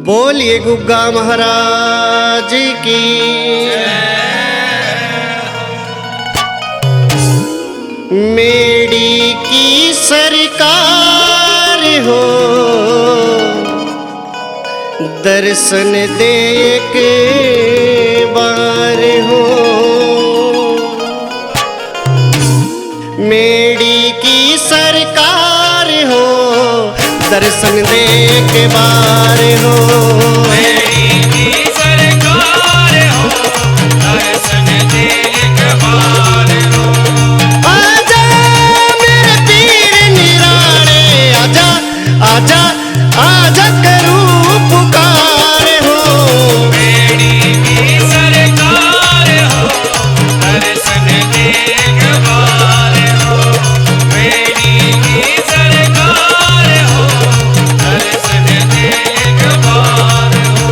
बोलिए गुग्गा महाराज की। मेरी की सरकार हो, दर्शन दे के बार हो। मेरी की सरकार हो, दर्शन दे के बार हो। मेरी की सरकार हो, दर्शन दे के बार हो। आजा मेरे पीर निराले, आजा आजा आजा करूं पुकार हो। मेरी की सरकार हो, दर्शन दे के बार हो। मेरी की सरकार हो, दर्शन दे के बार हो।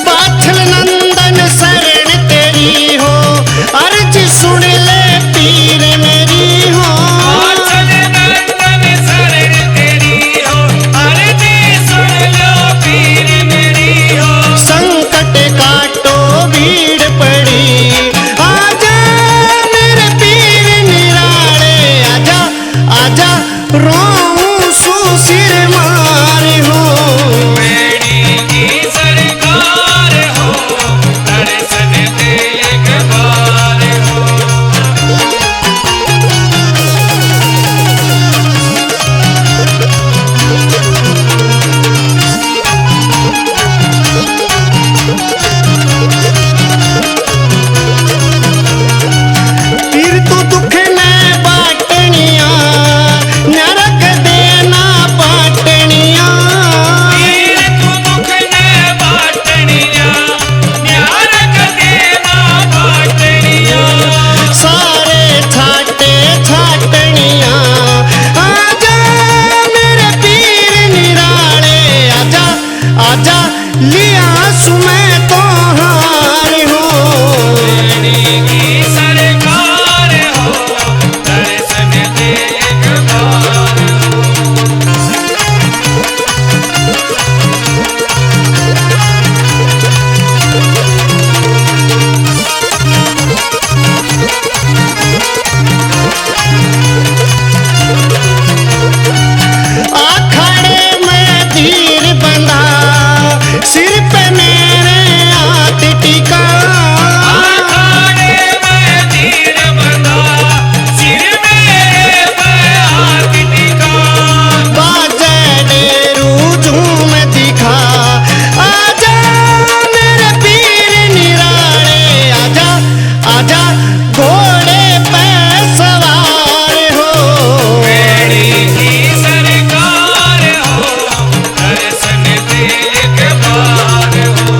बाछल नंदन शरण तेरी हो, अर्ज सुन ले पीर मेरी हो। आचल नंदन शरण तेरी हो, अर्जी सुन लो पीर मेरी हो। संकट काटो भीड़ पड़ी, आजा मेरे पीर निराले, आजा आजा रोऊं सू सिर मार हो। मेरी की सरकार हो, दर्शन दे के बार हो। पीर तू दुख ने बाटनिया, नरक देना पाटनिया। पीर तू दुख ने बाटनिया, न्यारक देना बाटनिया। सारे छाटे छाटनिया, आजा मेरे पीर निराले, आजा आजा लिया सुमै तो हार हो। मेरी की सरकार हो, दर्शन दे के बार हो। आखड़े में धीर बंधा, सिर पे मेरे हाथ टिका। आखाड़े में तीर बंधा, सिर मेरे पे हाथ टिका। बाजे डेरू झूम दिखा, आजा मेरे पीर निराले, आजा आजा घोड़े पे सवार हो। मेरी की सरकार हो, दर्शन दे के बार हो।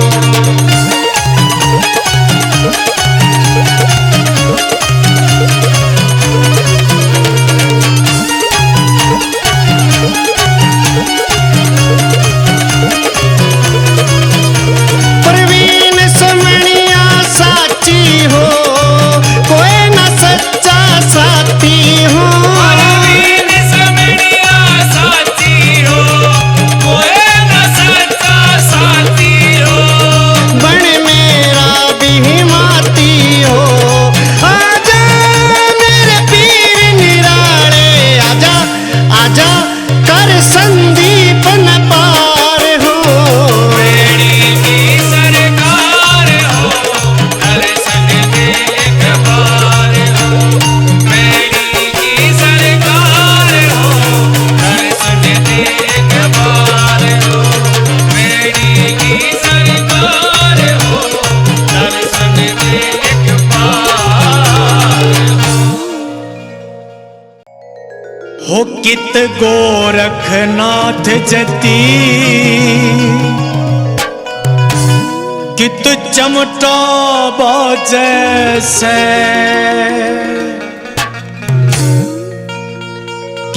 प्रवीण समणिया साची हो, कोई न सच्चा साथी हो। परवीन समणिया साथी हो, कोई न सच्चा साथी हो। बन मेरा भी माती हो, आजा मेरे पीर निराले, आजा आजा कर संदीप न पार हो। मेरी की सरकार हो, दर्शन दे के बार हो। मेरी की सरकार हो, दर्शन दे के बार हो। मेरी की सरकार हो, दर्शन दे के बार हो। कित गोरखनाथ जती, कित चमटा बाजे से।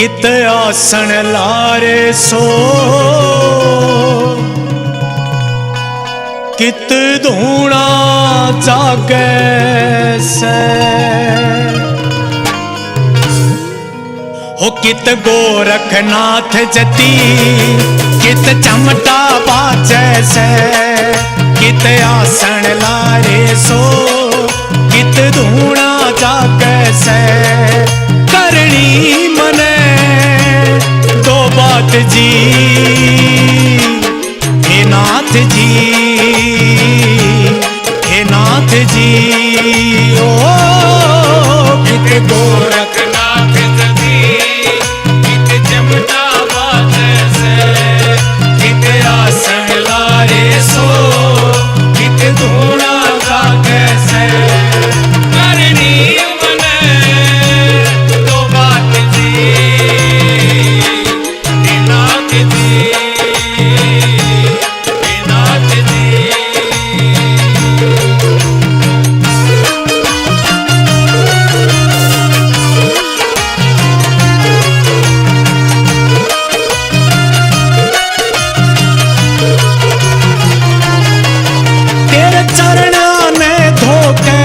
कित आसन लारे सो कित धूणा जागे से हो कित गोरखनाथ जती कित चमटा बाजे से कित आसन लारे सो कित धूणा जागे से करनी मने दो बात जी हे नाथ जी हे नाथ जी ओ कित गोरखनाथ जती कित चमटा बाजे से कित आसन लारे सो कित धूणा जागे से करनी मने दो बात जी हे नाथ जी हे नाथ जी। तेरे चरणा ने धोके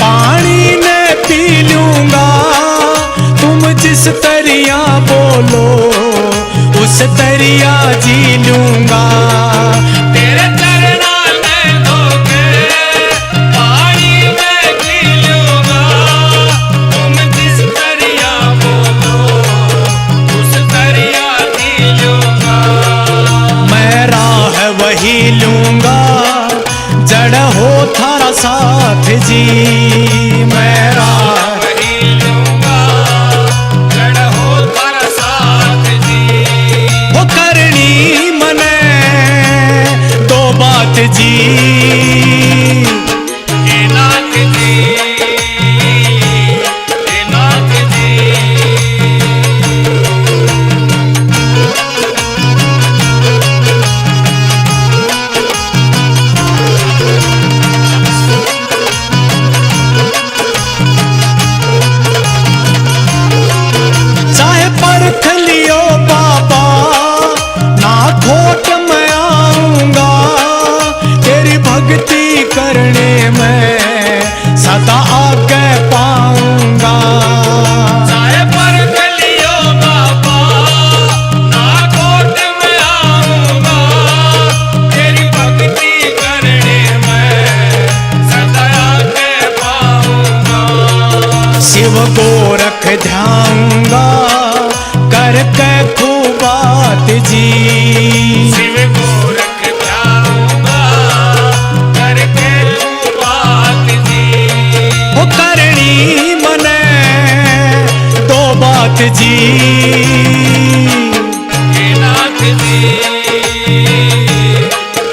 पानी ने पी लूंगा तुम जिस तरिया बोलो उस तरिया जी लूंगा तेरे चरणा ने धोके पानी में पी लूंगा तुम जिस तरिया बोलो उस तरिया जी लूंगा मैं राह वही लूंगा जड़ हो थारा साथ जी मैं राह वही लूंगा जड़ हो थारा साथ जी वो करनी मने दो बात जी हे नाथ जी हे नाथ जी। चाहे परख लियो बाबा ना खोट मैं आऊंगा तेरी भक्ति करने में सदा आगे पाऊंगा चाहे परख लियो बाबा ना खोट मैं आऊंगा तेरी भक्ति करने में सदा आगे पाऊंगा शिव गोरख ध्याऊंगा करके खूबात जी शिव गोरख ध्याऊंगा करके खूबात जी वो करनी मने दो बात जी हे नाथ जी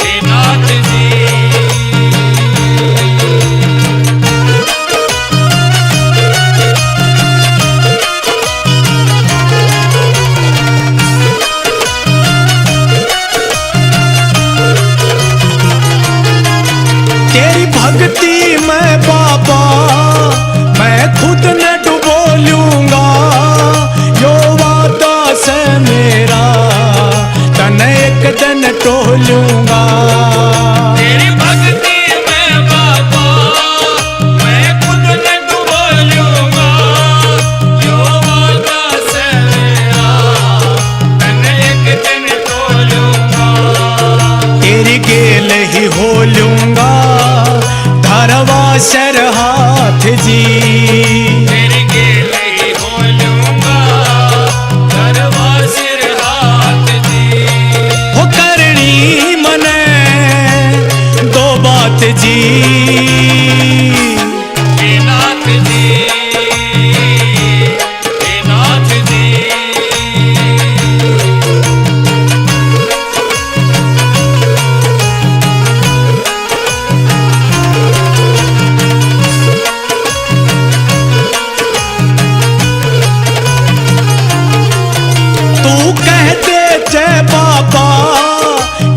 हे नाथ जी। तेरी भक्ति में बाबा मैं खुद न डुबो लूंगा यो वादा से मेरा तन एक दिन टोलूंगा तेरी भक्ति में बाबा मैं खुद न डुबो लूंगा यो वादा से मेरा तन एक दिन टोलूंगा तेरी गेल ही हो लूंगा धरवा शर हाथ जी तेरी गेल ही हो लूंगा धरवा सिर हाथ जी हो करनी मने दो बात जी हे नाथ जी हे नाथ जी।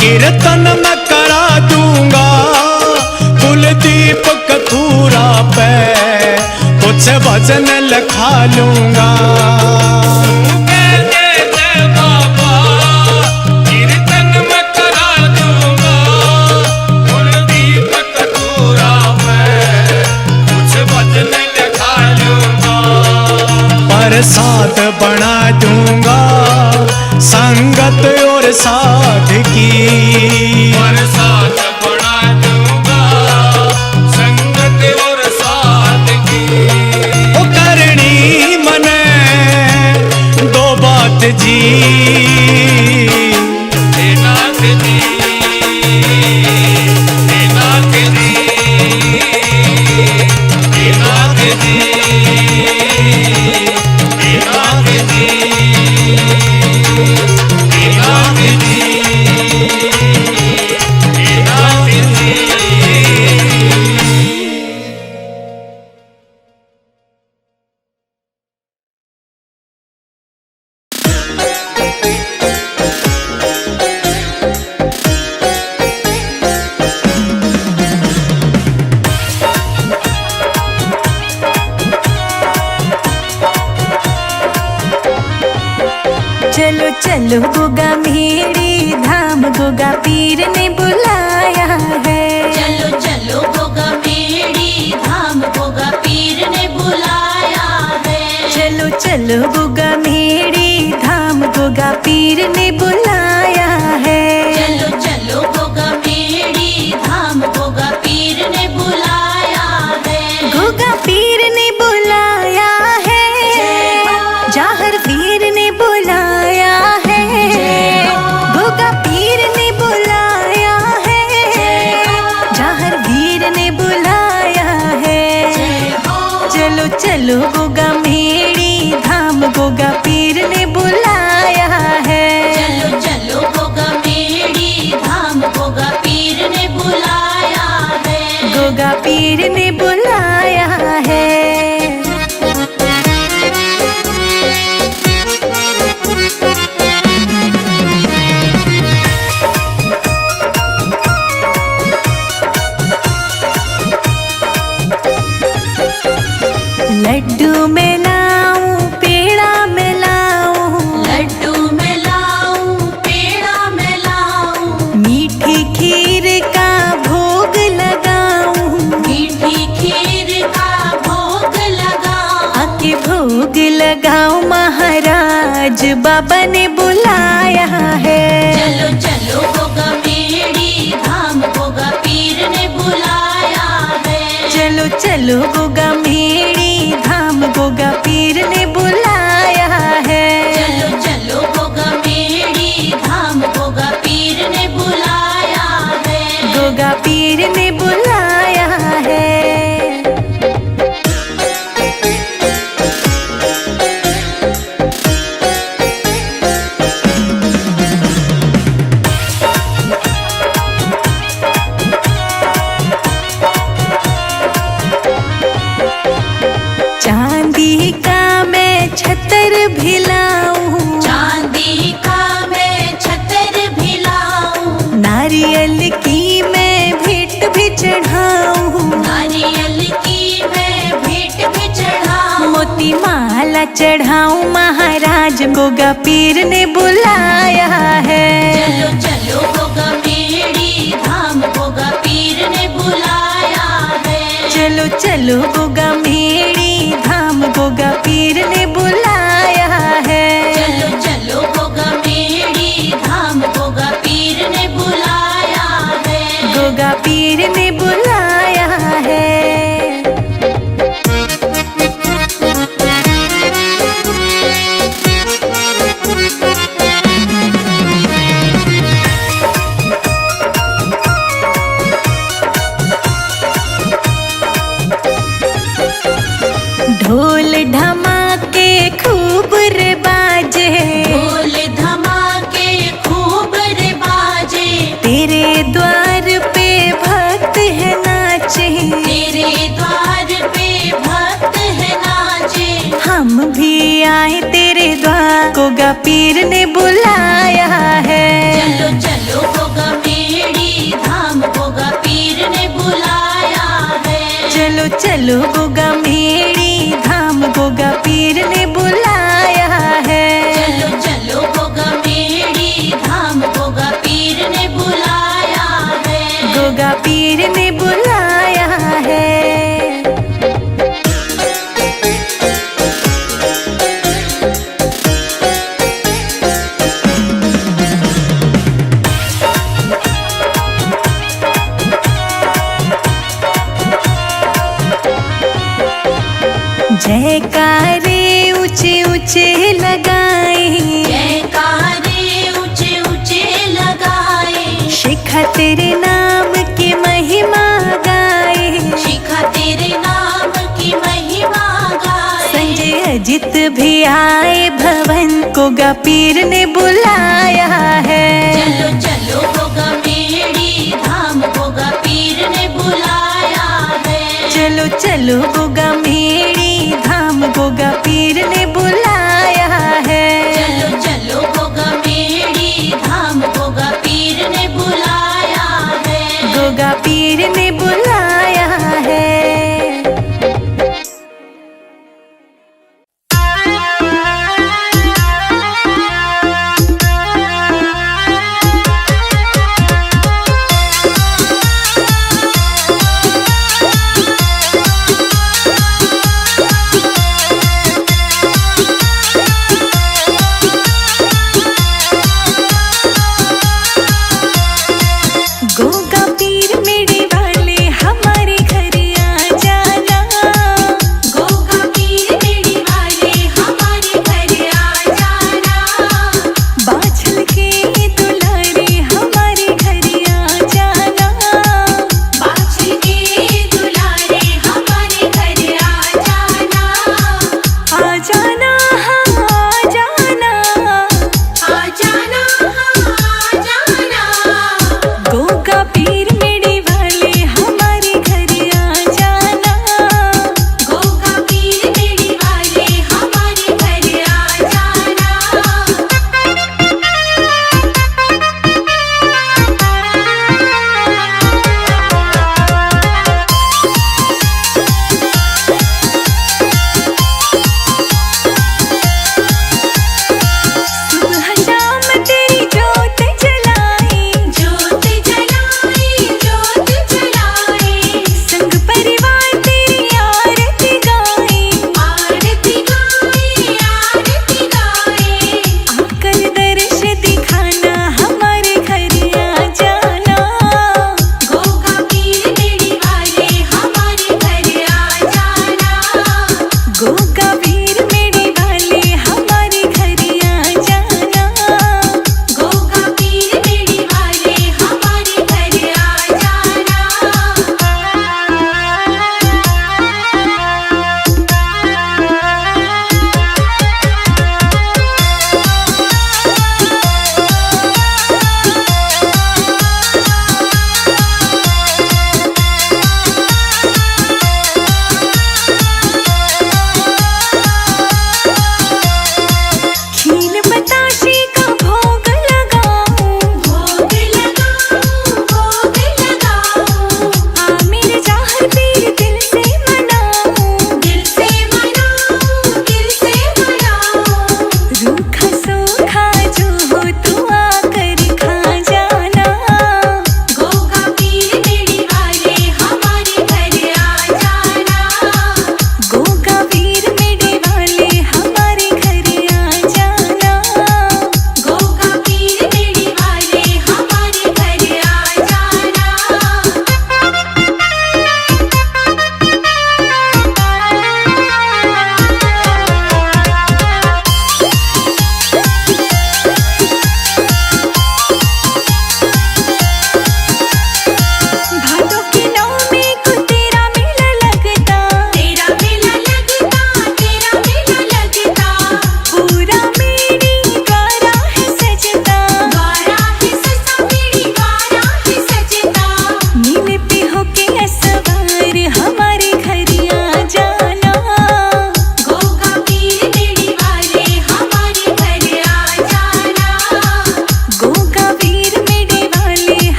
कीर्तन मैं करा दूंगा कुलदीप कथूरा पे कुछ भजन लिखा लूंगा साथ बना दूंगा संगत और साथ की। और साथ बना दूंगा संगत और साथ की। ओ करनी मने दो बात जी, हे नाथ जी, हे नाथ जी, हे नाथ जी, हे नाथ जी, हे नाथ जी, हे नाथ जी। चलो चलो गोगा मेरी धाम, गोगा पीर ने बुलाया है। चलो चलो गोगा मेरी धाम, गोगा पीर ने बुलाया है। चलो चलो गोगा मेरी धाम, गोगा पीर ने बुलाया है। चलो चलो गोगा मेरी धाम, गोगा पीर ने बुलाया है। गोगा पीर ने बुलाया है, जाहर वीर ने बुलाया है। गोगा पीर ने बुलाया है, जाहर वीर ने बुलाया है। चलो चलो गोगा मेरी धाम, गोगा पीर ने बुलाया है। चलो चलो गोगा मेरी धाम, गोगा पीर ने बुलाया है। गोगा पीर ने बुलाया है। लड्डू में लाऊं पेड़ा में लाऊं, लड्डू में लाऊं पेड़ा में लाऊं, मीठी खीर का भोग लगाऊं। मीठी खीर का भोग लगाऊं। आके भोग लगाऊं, महाराज बाबा ने बुलाया है। चलो चलो गोगा मेरी धाम, गोगा पीर ने बुलाया है। चलो चलो गोगा मेरी धाम, गोगा पीर ने बुलाया है। चलो चलो गोगा मेरी धाम, गोगा पीर ने बुलाया है। गोगा पीर ने बुलाया है। चांदी का मैं छतर भिलाऊं, चांदी का मैं छतर भिलाऊं। नारियल की मैं भेंट भी चढ़ाऊं। नारियल की मैं भेंट भी चढ़ाऊं। मोती माला चढ़ाऊं, महाराज गोगा पीर ने बुलाया है। चलो चलो गोगा मेरी धाम, गोगा पीर ने बुलाया है। चलो चलो गोगा मेरी धाम, गोगा पीर ने बुलाया है। चलो चलो गोगा मेरी धाम, गोगा पीर ने बुलाया है। गोगा पीर ने बुलाया है। ढोल धमाके खूब रे बाजे, ढोल धमाके खूब रे बाजे। तेरे द्वार पे भक्त है नाचे। तेरे द्वार पे भक्त है नाचे। हम भी आए तेरे द्वार, गोगा पीर ने बुलाया है। चलो चलो गोगा मेरी धाम, गोगा पीर ने बुलाया है। चलो चलो गोगा मेरी धाम, गोगा पीर ने बुलाया है। चलो चलो गोगा मेरी धाम, गोगा पीर ने बुलाया है। गोगा पीर ने बुलाया है। जयकारे ऊंचे ऊंचे लगाए, जयकारे ऊंचे ऊंचे लगाए, शिखा तेरे नाम की महिमा गाए, शिखा तेरे नाम की महिमा गाए। संजय अजित भी आए, भवन को गा पीर ने बुलाया है। चलो चलो गोगा मेड़ी धाम गोगा पीर ने बुलाया है। चलो चलो गोगा मेड़ी धाम गोगा पीर ने बुलाया है। चलो चलो गोगा मेड़ी धाम गोगा पीर ने बुलाया है। गोगा पीर ने बुलाया है। गोगा पीर मेरे वाले हमारे घर आ जाना। गोगा पीर मेड़ी वाले हमारे घर आ जाना। बाछल के दुलारे हमारे घर आ जाना। बाछल के दुलारे हमारे घर आ जाना। आ जाना हाँ आ जाना। आ जाना आ जाना। गोगा पीर मेरे वाले हमारे घर आ जाना। गोगा पीर मेड़ी वाले हमारे घर आ जाना। सुबह शाम तेरी जोत जलाई, जोत जलाई जोत जलाई। संग परिवार तेरी आरती गाए। आरती गाए आरती गाए। आकर दर्श दिखाना हमारे घर आ जाना। गोगा पीर मेड़ी वाले हमारे घर आ जाना। गोगा पीर मेरे वाले हमारे घर आ जाना। गोगा पीर मेड़ी वाले हमारे घर आ जाना।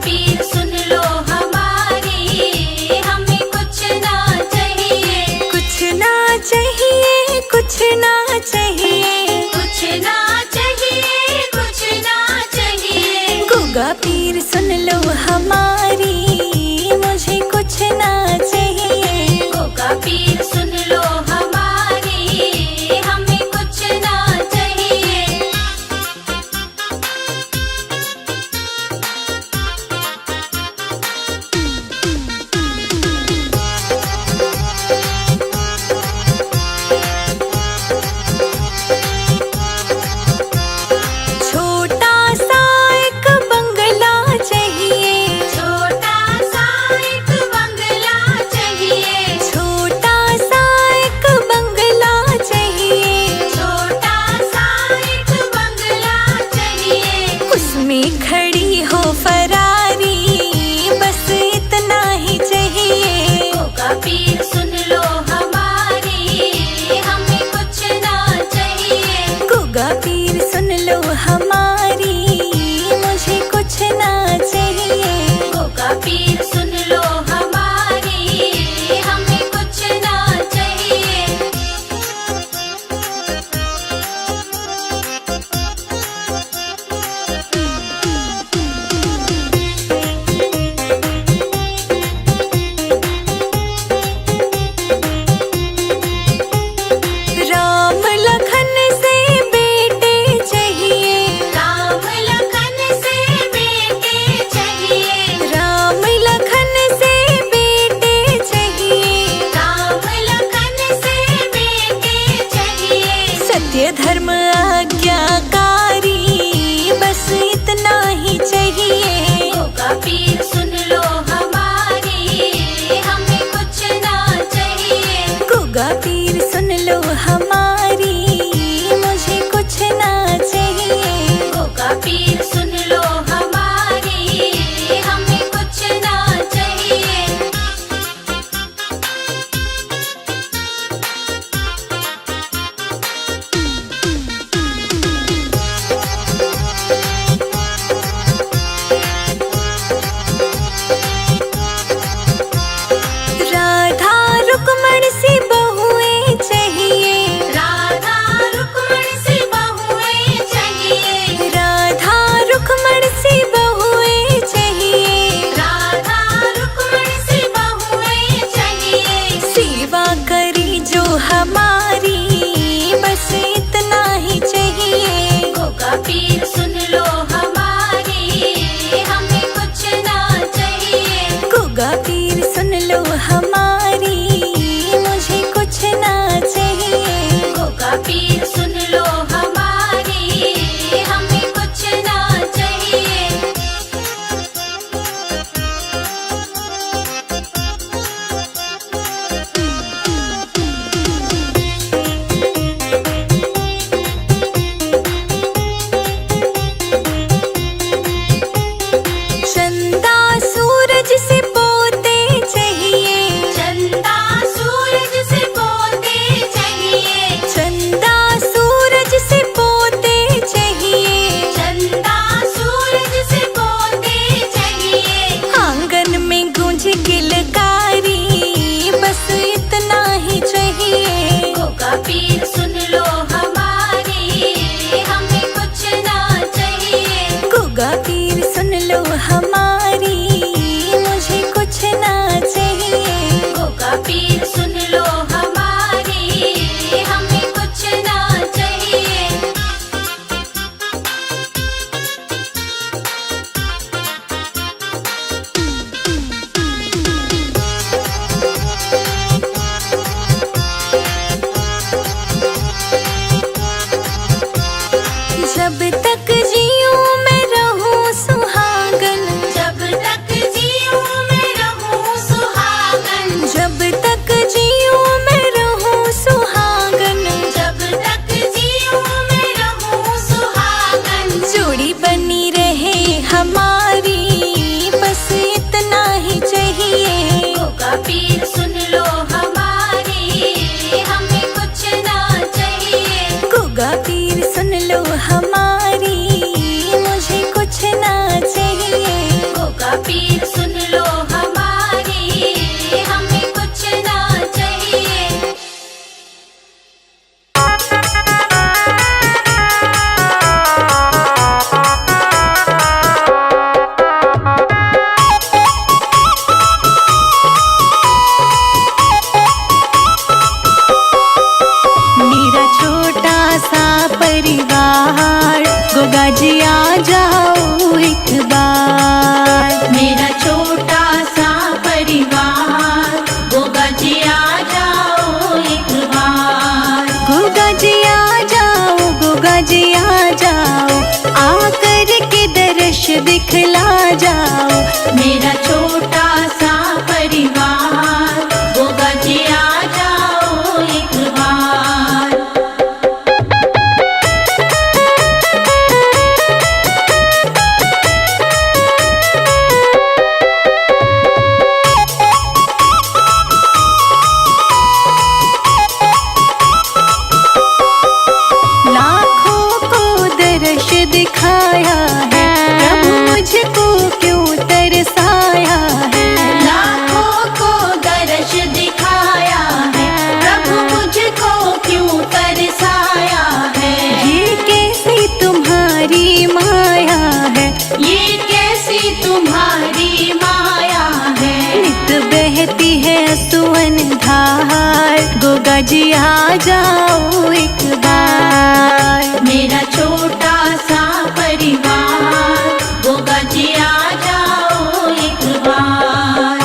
पीर सुन लो हमारी, हमें कुछ ना चाहिए, कुछ ना चाहिए, कुछ ना चाहिए, कुछ ना चाहिए, कुछ ना चाहिए। गोगा पीर सुन लो हमारी, मुझे कुछ ना चाहिए। गोगा पीर सुन लो हमारी, हमें कुछ ना चाहिए। छोटा सा एक बंगला चाहिए, छोटा सा एक बंगला चाहिए, छोटा सा एक बंगला चाहिए, छोटा सा एक बंगला चाहिए। उसमें खड़ी हो फरारी, बस इतना ही चाहिए। गोगा पीर सुन लो हमारी, हमें कुछ ना चाहिए। गोगा पीर सुन लो हमारी, मुझे कुछ ना चाहिए। गोगा पीर सुन लो हमारी, हमें कुछ ना चाहिए। राम लखन से बेटे चाहिए, राम लखन से बेटे चाहिए, राम लखन से बेटे चाहिए, राम लखन से बेटे चाहिए। सत्य धर्म आज्ञाकारी, बस इतना ही चाहिए। गोगा पीर सुन लो हमारी, हमें कुछ ना चाहिए। गोगा पीर सुन लो हमारी, मुझे कुछ ना चाहिए। गोगा पीर सुन लो हमारी, हमें कुछ ना चाहिए। गोगा पीर सुन लो हमारी, हमें कुछ ना चाहिए। मेरा छोटा सा परिवार, गोगा जी आ जाओ एक बार। मेरा छोटा सा परिवार, गोगा जी आ जाओ एक बार। गोगा जी आ जाओ, गोगा जी आ जाओ, आकर के दर्श दिखला जाओ। मेरा छोटा सा परिवार, गोगा जी आ जाओ एक बार। लाखों को दर्श दिखाया है, प्रभु मुझको क्यों तरसाया है। लाखों को दर्श दिखाया है, प्रभु मुझको क्यों तरसाया है। ये कैसी तुम्हारी माया है, ये कैसी तुम्हारी माया है। नित बहती है सुवन धार, गोगा जी आ जाओ एक बार। मेरा छोटा सा परिवार, गोगा जी आ जाओ एक बार।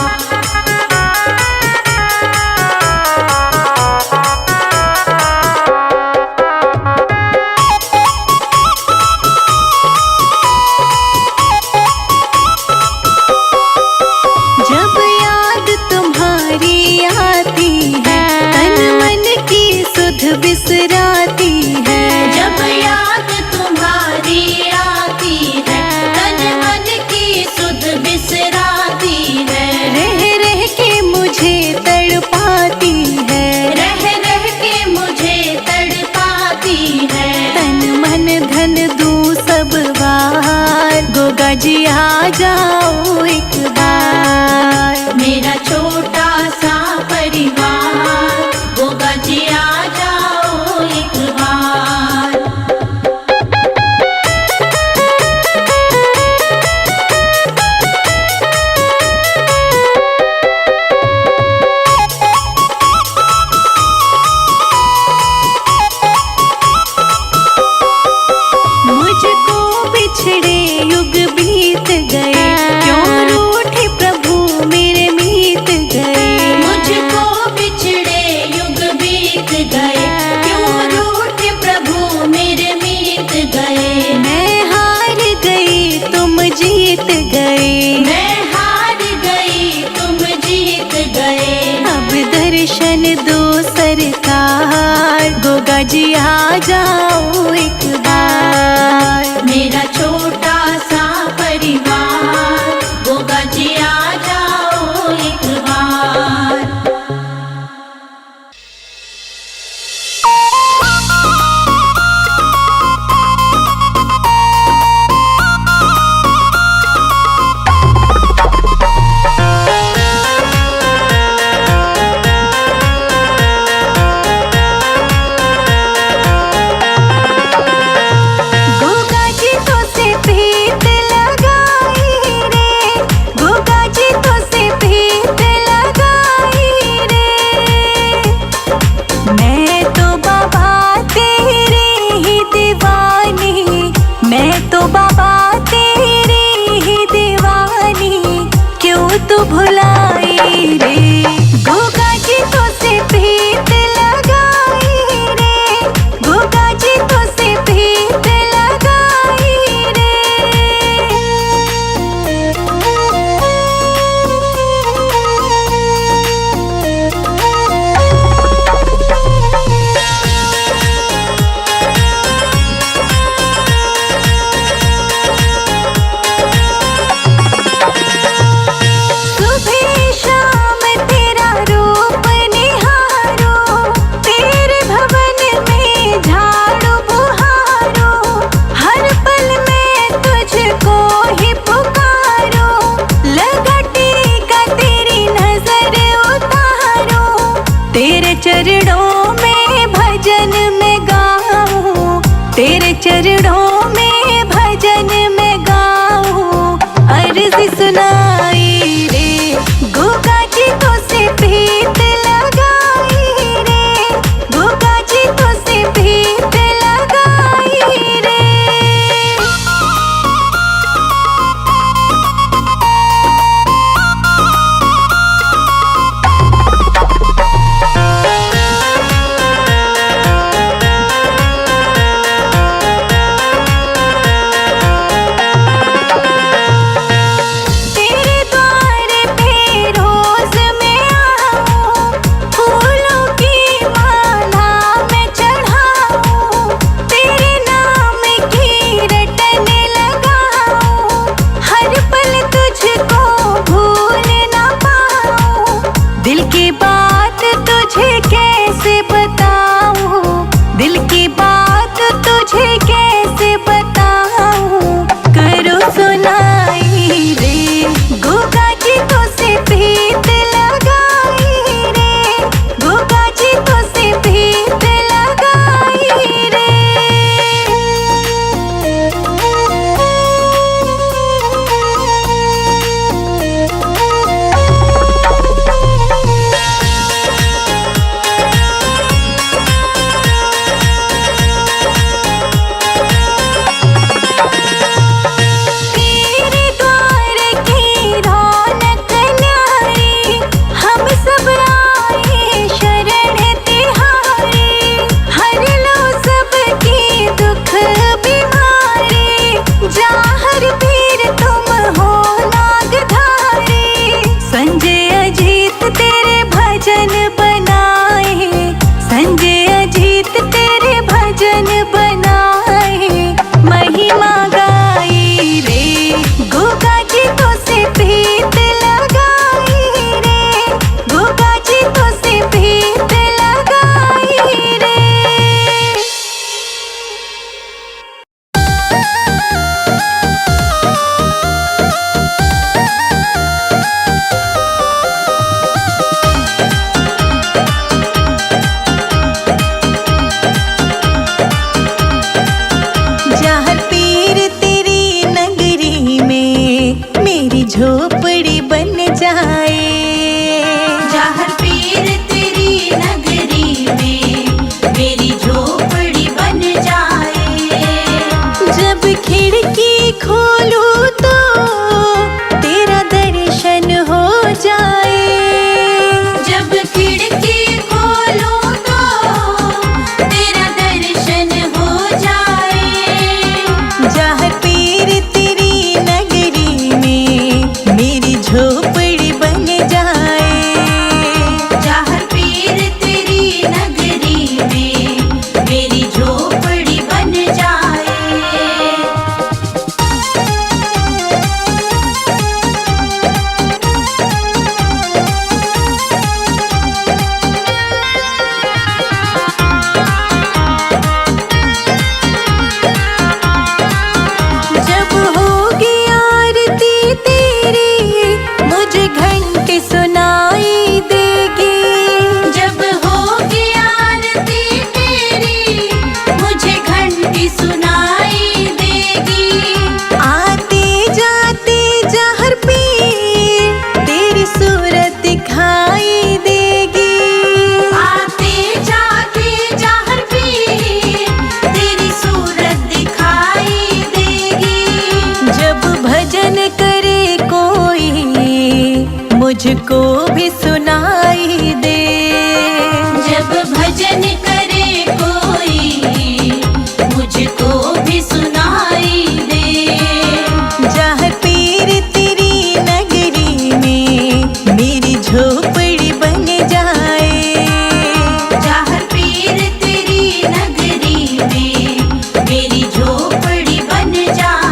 जब याद तुम्हारी आती है, तन मन की सुध बिसराती है। जब याद तुम्हारी आती है, तन मन की सुध बिसराती है। रह रह के मुझे तड़पाती है, रह रह के मुझे तड़पाती है। तन मन धन दूं सब बार, गोगा जी आ जाओ एक बार। मेरा छोटा सा परिवार, गोगा जी आ जाओ एक बार। मुझको बिछड़े युग बीत गए, क्यों रूठे प्रभु मेरे मीत गए। मुझको बिछड़े युग बीत गए, क्यों रूठे प्रभु मेरे मीत गए। मैं हार गई तुम जीत गए, मैं हार गई तुम जीत गए। अब दर्शन दो सरकार, गोगा जी आ जाओ एक बार। मेरा छोटा सा परिवार, गोगा जी आ जाओ एक बार। गोगा जी तो से प्रीत लगाई रे, गोगा जी तो से प्रीत लगाई रे। मैं तो बाबा तेरी ही दीवानी, मैं तो बाबा तेरी ही दीवानी, क्यों तू भुलाई रे। गोगा जी तो से प्रीत लगाई रे, गोगा जी तो से प्रीत लगाई रे। सुबह चरणों में भजन में गाऊं, तेरे चरणों में भजन में गाऊं। अर्ज सुनाई रे गोगा जी तो से प्रीत लगाई रे, गोगा जी तो से प्रीत लगाई रे। तेरे द्वार पे रोज मैं आऊं, फूलों की माला मैं चढ़ाऊं, तेरे नाम की रटन लगाऊं, हर पल तुझको भूल ना पाऊं। दिल की बात तुझे कैसे बताऊं, दिल की बात तुझे कैसे बताऊं। करो सुनाई रे गोगा जी तो से प्रीत लगाई रे, गोगा जी तो से प्रीत लगाई रे। तेरे द्वार की रौनक न्यारी, हम सब आए शरण तिहारी। हर लो सबकी दुख बीमारी, जाहर पीर तुम हो नागधारी। संजय अजीत तेरे भजन बनाए, संजय अजीत तेरे भजन बनाए। महिमा गाई रे गोगा जी तो से प्रीत लगाई रे, गोगा जी तो से प्रीत लगाई रे। जहाँ पीर तेरी नगरी में मेरी झोपड़ी बन जाए, जहाँ पीर तेरी नगरी में मेरी झोपड़ी बन जाए। जब खिड़की खोलूं तो तेरा दर्शन हो जाए। जब खिड़की खोलूं तो तेरा दर्शन हो जाए। जहाँ पीर तेरी नगरी में मेरी झोपड़ी बन जाए, जहाँ पीर तेरी नगरी में मेरी झोपड़ी बन जाए। जब होगी आरती तेरी मुझे घंटी सुनाई देगी। जब होगी आरती तेरी मुझे घंटी सुनाई देगी। आते जाते जहर पीर तेरी सूरत दिखाई देगी। आते जाते जहाँ पीर तेरी सूरत दिखाई देगी। जब भजन करे कोई मुझको भी सुनाई दे। जब भजन करे कोई मुझको भी सुनाई दे। जहाँ पीर तेरी नगरी में मेरी झोपड़ी बन जाए, जहाँ पीर तेरी नगरी में मेरी झोपड़ी बन जाए।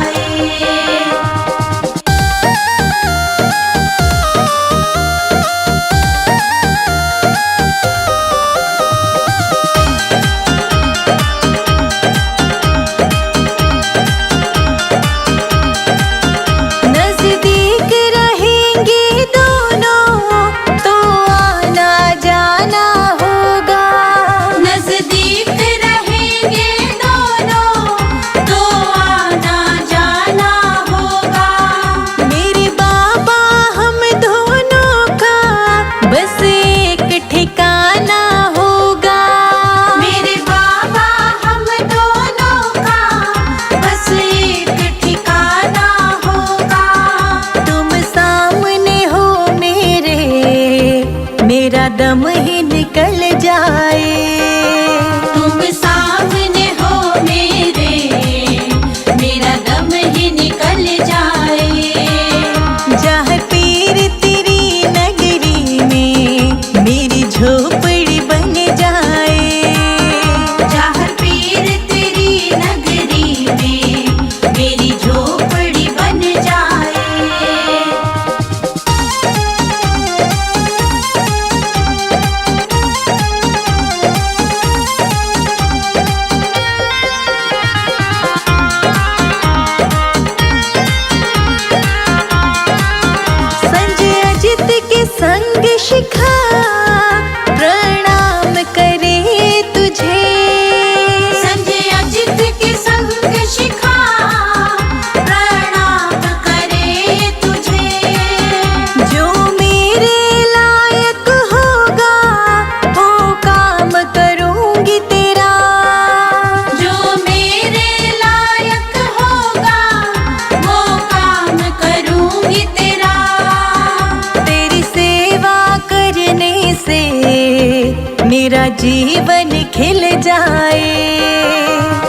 जीवन खिल जाए।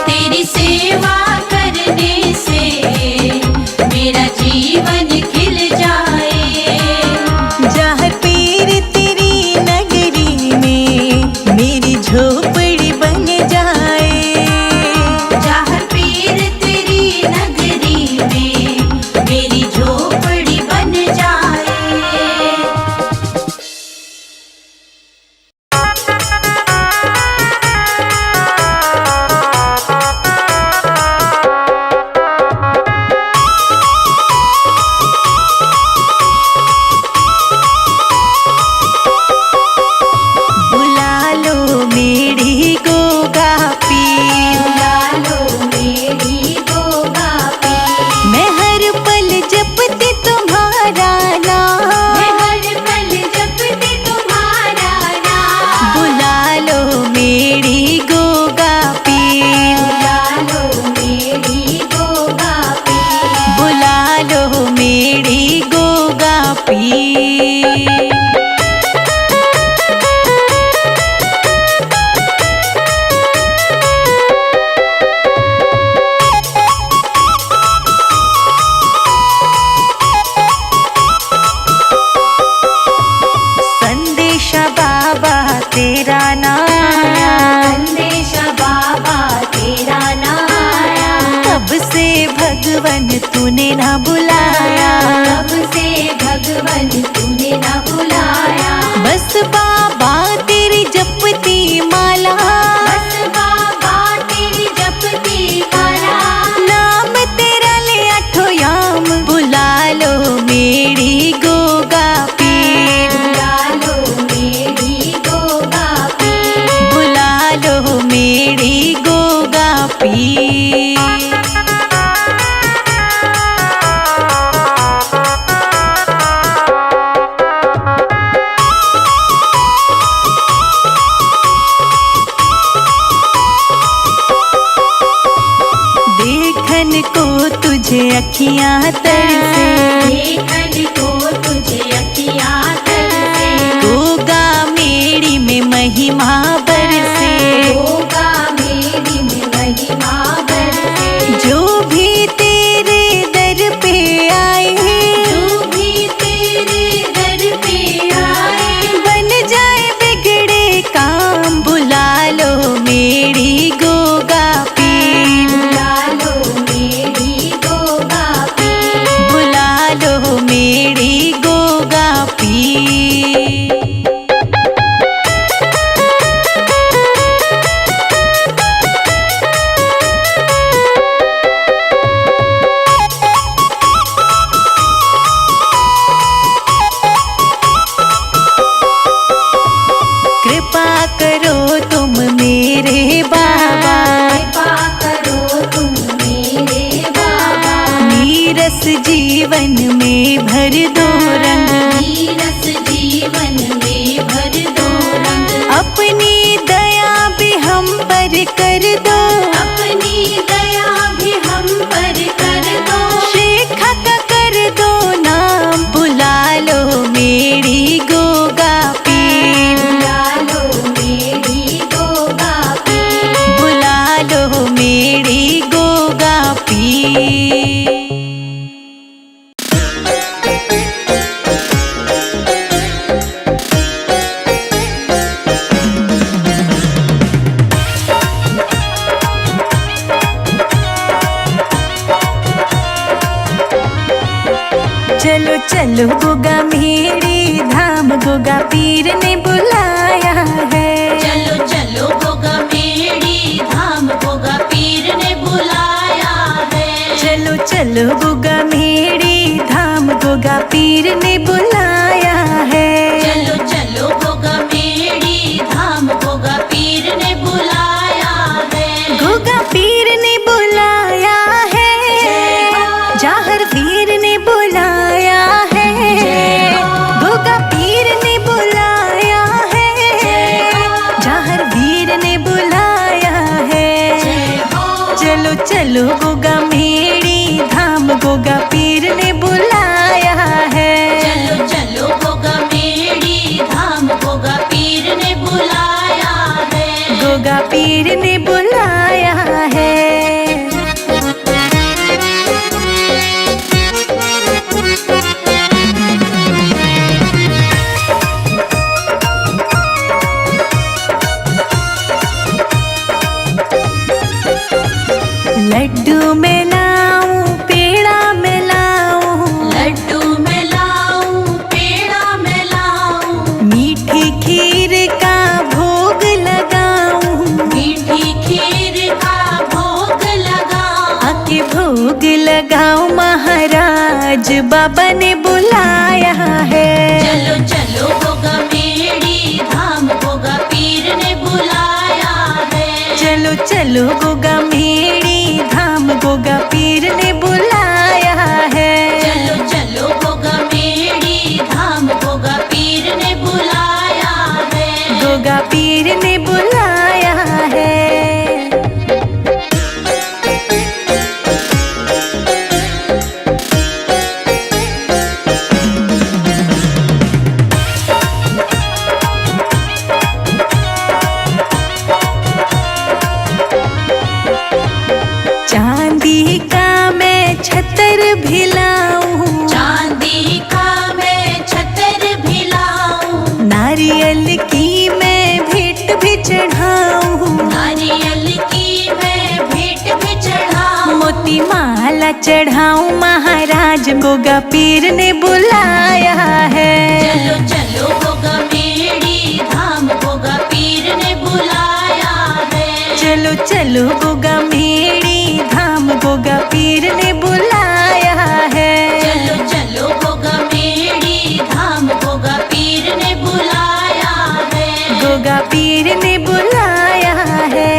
तेरी सेवा करने से मेरा जीवन खिल जाए। जहाँ पीर तेरी नगरी में मेरी झोपड़ी बन जाए। जहाँ पीर तेरी नगरी में मेरी झोपड़ी बन जाए। बुला लो मेरी गोगा पीर, बुला लो मेरी गोगा पीर। मैं हर पल जपती तुम्हारा नाम। मैं हर पल जपती तुम्हारा नाम। बुला लो मेरी गोगा पीर, बुला लो मेरी गोगा पीर। बुला लो मेरी गोगा पीर। संदेशा बाबा तेरा नाम, संदेशा बाबा तेरा नाम आया। तब से भगवन तूने ना बुलाया। तब से भगवन तूने ना बुलाया। बस बाबा तेरी जपती माला, बस बाबा तेरी जपती माला। नाम तेरा ले आठो याम। बुला लो मेरी गोगा पीर, बुला लो मेरी गोगा पीर। बुला लो मेरी गोगा पीर। देखन को तुझे अखियां तरसे, देखन को तुझे अखियाँ तरसे। गोगा मेरी में महिमा बरसे। गोगा मेरी में महिमा बरसे। जो भी तेरे दर पे आए, जो भी तेरे दर पे आए। बन जाए बिगड़े काम। बुला लो मेरी गोगा पीर, बुला लो मेरी गोगा पीर। बुला लो मेरी गोगा पीर। कृपा करो तुम मेरे बाबा, कृपा करो तुम मेरे बाबा। नीरस जीवन में भर दो रंग। नीरस जीवन में भर दो रंग। अपनी दया भी हम पर कर दो। अपनी दया भी हम पर कर दो। शेखा का कर दो नाम। बुला लो मेरी गोगा पीर, बुला लो मेरी गोगा पीर। बुला लो मेरी गोगा पीर। चलो चलो गोगा मेरी धाम, गोगा पीर ने बुलाया है। चलो चलो गोगा मेरी धाम। गोगा पीर ने बुलाया है। चलो चलो गोगा मेरी धाम, गोगा पीर ने बुलाया है। चलो चलो गोगा मेरी धाम। गोगा पीर ने बुलाया है। गोगा पीर ने बुलाया है। जाहर वीर ने बुलाया है। गोगा पीर ने बुलाया है। जाहर वीर ने बुलाया है। चलो चलो गोगा मेरी धाम, गोगा पीर ने बुलाया है। चलो चलो गोगा मेरी धाम। गोगा पीर ने बुलाया पीर ने बुलाया है। लड्डू में लाऊं पेड़ा में लाऊं, लड्डू में लाऊं पेड़ा में लाऊं, मीठी खीर का भोग लगाऊं, मीठी खीर का भोग लगाऊं, आके भोग लगाऊं महाराज बाबा ने बुलाया है। चलो चलो गोगा मेड़ी धाम गोगा पीर ने बुलाया है। चलो चलो गोगा मेड़ी धाम गोगा पीर ने बुलाया है। चलो चलो गोगा मेड़ी धाम गोगा पीर ने बुलाया है। गोगा पीर ने बुलाया है। चांदी का मैं छतर भी लाऊं, चांदी का मैं छतर भी लाऊं, नारियल की मैं भेंट भी चढ़ाऊं, नारियल की मैं भेंट भी चढ़ाऊं, मोती माला चढ़ाऊं महाराज गोगा पीर ने बुलाया है। चलो चलो गोगा मेड़ी धाम गोगा पीर ने बुलाया है। चलो चलो गोगा मेड़ी धाम गोगा पीर ने बुलाया है। चलो चलो गोगा मेड़ी धाम गोगा पीर ने बुलाया है। गोगा पीर ने बुलाया है।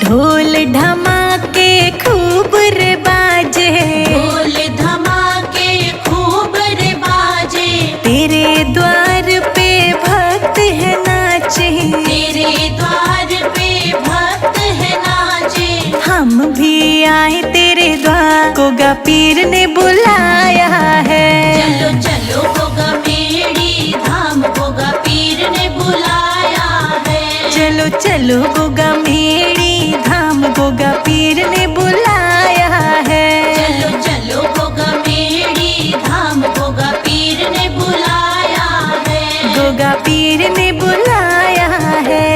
ढोल धमाके खूब रे बाजे, ढोल धमाके खूब रे बाजे, तेरे द्वार पे भक्त है नाचे, तेरे द्वार पे भक्त है नाचे, हम भी आए तेरे द्वार गोगा पीर ने बुलाया है। चलो चलो गोगा मेड़ी धाम गोगा पीर ने बुलाया है। चलो चलो गोगा मेड़ी धाम गोगा पीर ने बुलाया है। चलो चलो गोगा मेड़ी धाम गोगा पीर ने बुलाया है। गोगा पीर ने बुलाया है।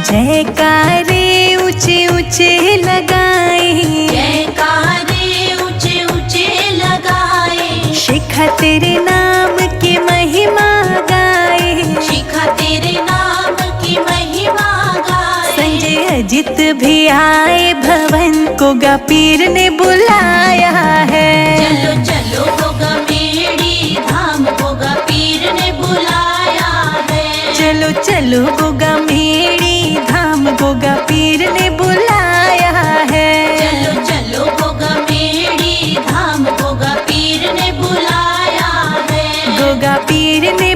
जयकारे ऊंचे ऊंचे लगाए, जयकारे ऊंचे ऊंचे लगाए, शिखा तेरे नाम की महिमा गाए, शिखा तेरे नाम की महिमा गाए, संजय अजित भी आए भवन गोगा पीर ने बुलाया है। चलो चलो गोगा मेड़ी धाम गोगा पीर ने बुलाया है। चलो चलो गोगा मेड़ी धाम गोगा पीर ने बुलाया है। चलो चलो गोगा मेड़ी धाम गोगा पीर ने बुलाया है। गोगा पीर ने